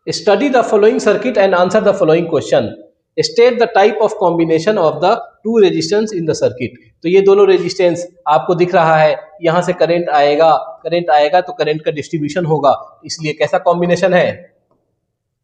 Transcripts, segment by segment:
Study the following circuit and answer the following question, state the type of combination of the two resistance in the circuit. तो ये दोनों resistance आपको दिख रहा है, यहाँ से करंट आएगा तो करंट का डिस्ट्रीब्यूशन होगा, इसलिए कैसा कॉम्बिनेशन है,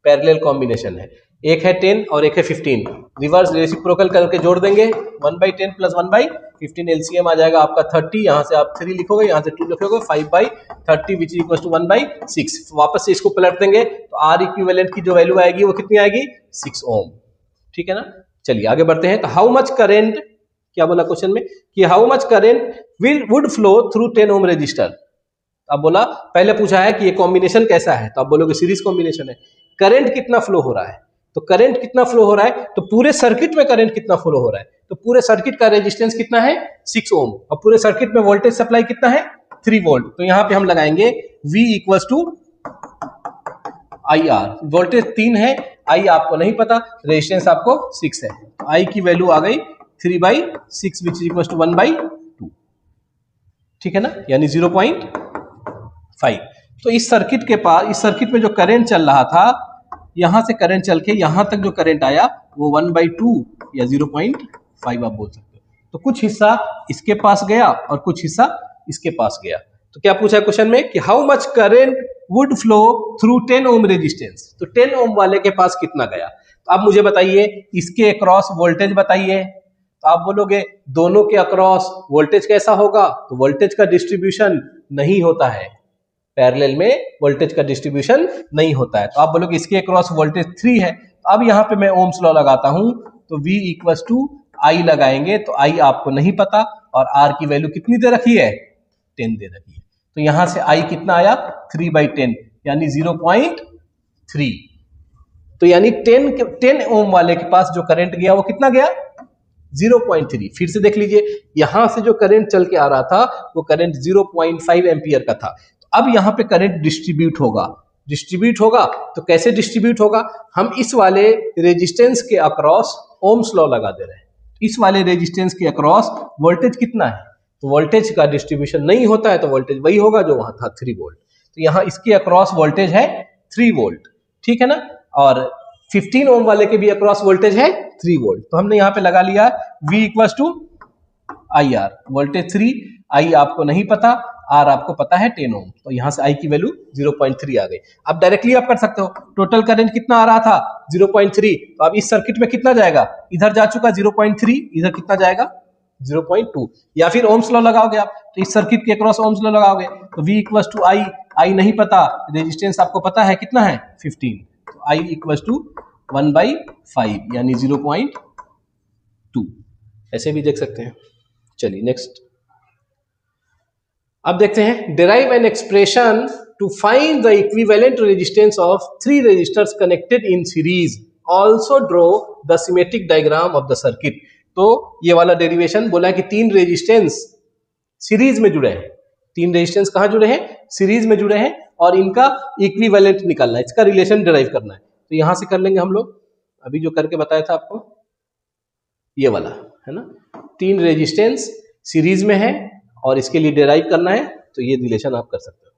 पैरेलल कॉम्बिनेशन है। एक है 10 और एक है 15, रिवर्स रेसिप्रोकल करके जोड़ देंगे, 1/10 प्लस 1/15 एलसीएम आ जाएगा आपका 30, यहाँ से आप 3 लिखोगे, यहाँ से 2 लिखोगे, 5/30 विच इक्वल टू 1/6। वापस से इसको पलट देंगे तो आर इक्विवेलेंट की जो वैल्यू आएगी वो कितनी आएगी, 6 ओम। ठीक है ना, चलिए आगे बढ़ते हैं। तो हाउ मच करेंट, क्या बोला क्वेश्चन में कि how much current would flow through 10 ohm resistor. अब बोला, पहले पूछा है कि ये कॉम्बिनेशन कैसा है, तो आप बोलोगे सीरीज कॉम्बिनेशन है। करंट कितना फ्लो हो रहा है, तो करंट कितना फ्लो हो रहा है, तो पूरे सर्किट में करंट कितना फ्लो हो रहा है, तो पूरे सर्किट का रेजिस्टेंस कितना है, 6 ओम, और पूरे सर्किट में वोल्टेज सप्लाई कितना है, 3 वोल्ट। तो यहां पे हम लगाएंगे V equals to IR, voltage 3 है, I आपको नहीं पता, रेजिस्टेंस आपको 6 है, तो I की वैल्यू आ गई 3/6 विच इक्वल्स टू 1/2। ठीक है ना, यानी 0.5। तो इस सर्किट के पास, इस सर्किट में जो करंट चल रहा था, यहां से करंट चल के यहां तक जो करंट आया वो 1/2 या 0.5 आप बोल सकते हो। तो कुछ हिस्सा इसके पास गया और कुछ हिस्सा इसके पास गया। तो क्या पूछा है क्वेश्चन में कि how much current would flow through 10 ohm resistance, तो 10 ओम वाले के पास कितना गया। तो आप मुझे बताइए इसके अक्रॉस वोल्टेज बताइए। तो आप बोलोगे दोनों के अक्रॉस वोल्टेज कैसा होगा, तो वोल्टेज का डिस्ट्रीब्यूशन नहीं होता है, पैरेलल में वोल्टेज का डिस्ट्रीब्यूशन नहीं होता है। तो आप बोलोगे इसके अक्रॉस वोल्टेज 3 है। अब यहाँ पे मैं ओम्स लॉ लगाता हूं, तो V इक्वल्स टू I लगाएंगे, तो I आपको नहीं पता और R की वैल्यू कितनी दे रखी है, 10 दे रखी है। तो यहां से I कितना आया, 3/10 यानी 0.3। तो यानी 10 ओम वाले के पास जो करंट गया वो कितना गया, 0.3। फिर से देख लीजिए, यहां से जो करंट चल के आ रहा था वो करंट 0.5 एम्पियर का था। अब यहाँ पे करंट डिस्ट्रीब्यूट होगा, तो कैसे डिस्ट्रीब्यूट होगा, हम इस वाले रेजिस्टेंस के अक्रॉस ओम्स लॉ लगा दे रहे हैं। इस वाले रेजिस्टेंस के अक्रॉस वोल्टेज कितना है, तो वोल्टेज का डिस्ट्रीब्यूशन नहीं होता है, तो वोल्टेज वही होगा जो वहां था 3 वोल्ट। तो यहाँ इसके अक्रॉस वोल्टेज है 3 वोल्ट। ठीक है ना, और 15 ओम वाले के भी अक्रॉस वोल्टेज है 3 वोल्ट। तो हमने यहाँ पे लगा लिया V equals to IR, voltage 3, I आपको नहीं पता, R आपको पता है 10 ओम, तो यहां से I की वैल्यू 0.3 आ गई। अब डायरेक्टली आप कर सकते हो, टोटल करंट कितना आ रहा था 0.3, तो अब इस सर्किट में कितना जाएगा, इधर जा चुका 0.3, इधर कितना जाएगा 0.2, या फिर ओम्स लॉ लगाओगे आप, तो इस सर्किट के क्रॉस ओम्स लॉ लगाओगे, तो V इक्वल्स टू I नहीं पता, रेजिस्टेंस आपको पता है कितना है 15, तो I इक्वल्स टू 1/5 यानी 0.2, ऐसे भी देख सकते हैं। चलिए नेक्स्ट, अब देखते हैं, derive an expression to find the equivalent resistance of 3 resistors connected in series, also draw the symmetric diagram of the circuit. तो ये वाला डेरिवेशन बोला है कि 3 रेजिस्टेंस सीरीज में जुड़े हैं, 3 रेजिस्टेंस कहां जुड़े हैं, सीरीज में जुड़े हैं, और इनका इक्विवेलेंट निकालना है, इसका रिलेशन डिराइव करना है। तो यहां से कर लेंगे हम लोग, अभी जो करके बताया था आपको ये वाला है ना, 3 रेजिस्टेंस सीरीज में है और इसके लिए डिराइव करना है, तो ये रिलेशन आप कर सकते हो।